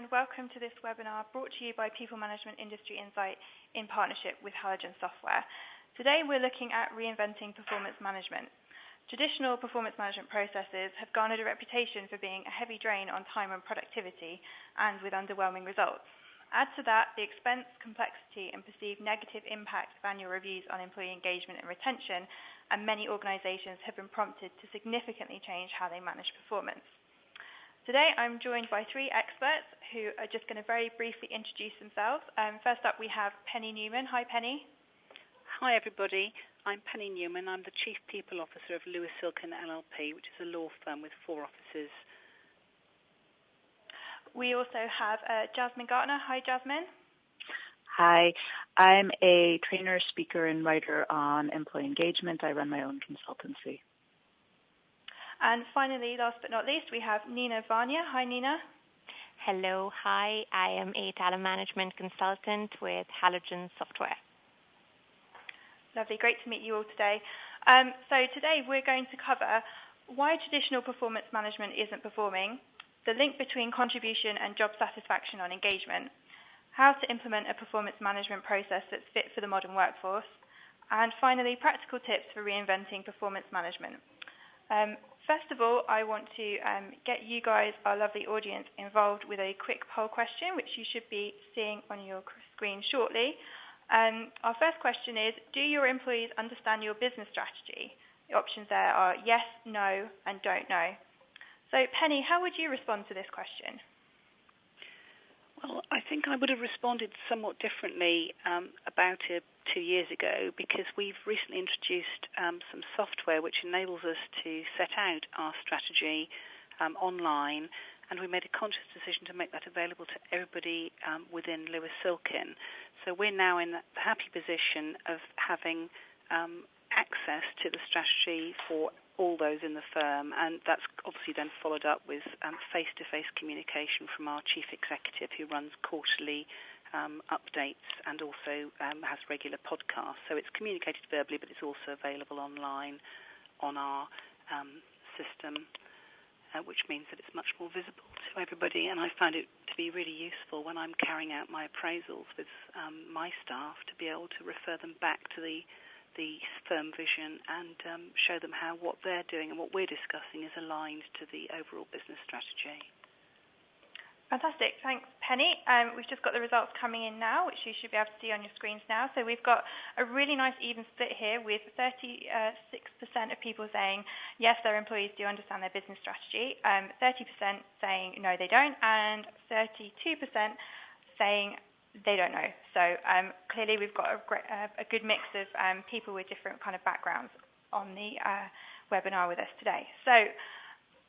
and welcome to this webinar brought to you by People Management Industry Insight in partnership with Halogen Software. Today we're looking at reinventing performance management. Traditional performance management processes have garnered a reputation for being a heavy drain on time and productivity and with underwhelming results. Add to that the expense, complexity and perceived negative impact of annual reviews on employee engagement and retention, and many organisations have been prompted to significantly change how they manage performance. Today I'm joined by three experts who are just going to very briefly introduce themselves. First up we have Penny Newman. Hi Penny. Hi everybody, I'm Penny Newman. I'm the Chief People Officer of Lewis Silkin LLP, which is a law firm with 4 offices. We also have Jasmine Gartner. Hi Jasmine. Hi, I'm a trainer, speaker and writer on employee engagement. I run my own consultancy. And finally, last but not least, we have Nina Vanya. Hi, Nina. Hello. Hi. I am a talent management consultant with Halogen Software. Lovely. Great to meet you all today. So today we're going to cover why traditional performance management isn't performing, the link between contribution and job satisfaction on engagement, how to implement a performance management process that's fit for the modern workforce, and finally, practical tips for reinventing performance management. First of all, I want to get you guys, our lovely audience, involved with a quick poll question, which you should be seeing on your screen shortly. Our first question is, do your employees understand your business strategy? The options there are yes, no, and don't know. So, Penny, how would you respond to this question? Well, I think I would have responded somewhat differently about 2 years ago, because we've recently introduced some software which enables us to set out our strategy online, and we made a conscious decision to make that available to everybody within Lewis Silkin. So we're now in the happy position of having access to the strategy for all those in the firm, and that's obviously then followed up with face-to-face communication from our chief executive, who runs quarterly updates and also has regular podcasts. So it's communicated verbally, but it's also available online on our system, which means that it's much more visible to everybody. And I find it to be really useful when I'm carrying out my appraisals with my staff to be able to refer them back to the firm vision and show them how what they're doing and what we're discussing is aligned to the overall business strategy. Fantastic. Thanks, Penny. We've just got the results coming in now, which you should be able to see on your screens now. So we've got a really nice even split here with 36% of people saying, yes, their employees do understand their business strategy, 30% saying, no, they don't, and 32% saying they don't know. So clearly we've got a good mix of people with different kind of backgrounds on the webinar with us today. So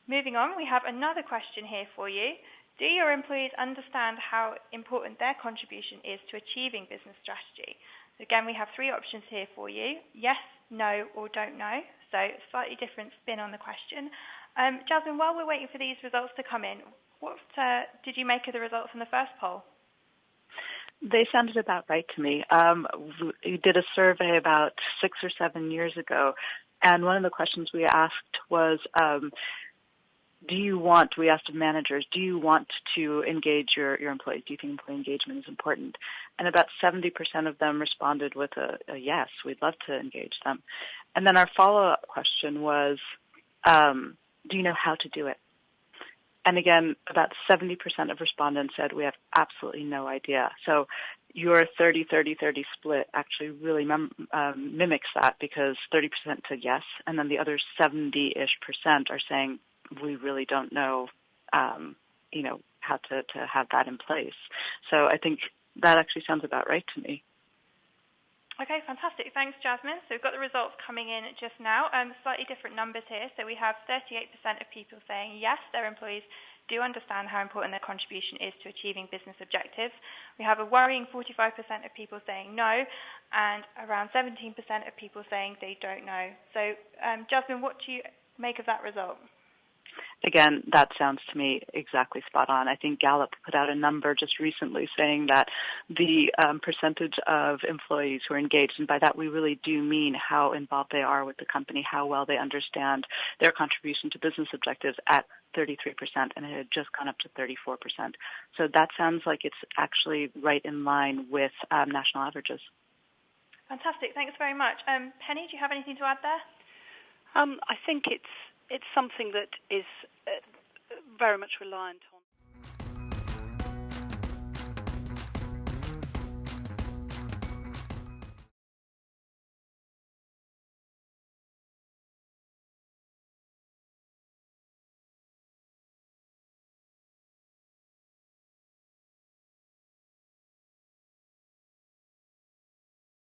moving on, we have another question here for you. Do your employees understand how important their contribution is to achieving business strategy? So again, we have 3 options here for you: yes, no, or don't know. So slightly different spin on the question. Jasmine, while we're waiting for these results to come in, what did you make of the results from the first poll? They sounded about right to me. We did a survey about 6 or 7 years ago, and one of the questions we asked was, we asked managers, do you want to engage your employees? Do you think employee engagement is important? And about 70% of them responded with a yes, we'd love to engage them. And then our follow-up question was, do you know how to do it? And again, about 70% of respondents said we have absolutely no idea. So your 30-30-30 split actually really mimics that, because 30% said yes, and then the other 70-ish% are saying we really don't know, how to have that in place. So I think that actually sounds about right to me. Okay, fantastic. Thanks, Jasmine. So we've got the results coming in just now. Slightly different numbers here. So we have 38% of people saying yes, their employees do understand how important their contribution is to achieving business objectives. We have a worrying 45% of people saying no, and around 17% of people saying they don't know. So, Jasmine, what do you make of that result? Again, that sounds to me exactly spot on. I think Gallup put out a number just recently saying that the percentage of employees who are engaged, and by that we really do mean how involved they are with the company, how well they understand their contribution to business objectives, at 33%, and it had just gone up to 34%. So that sounds like it's actually right in line with national averages. Fantastic. Thanks very much. Penny, do you have anything to add there? I think it's something that is very much reliant on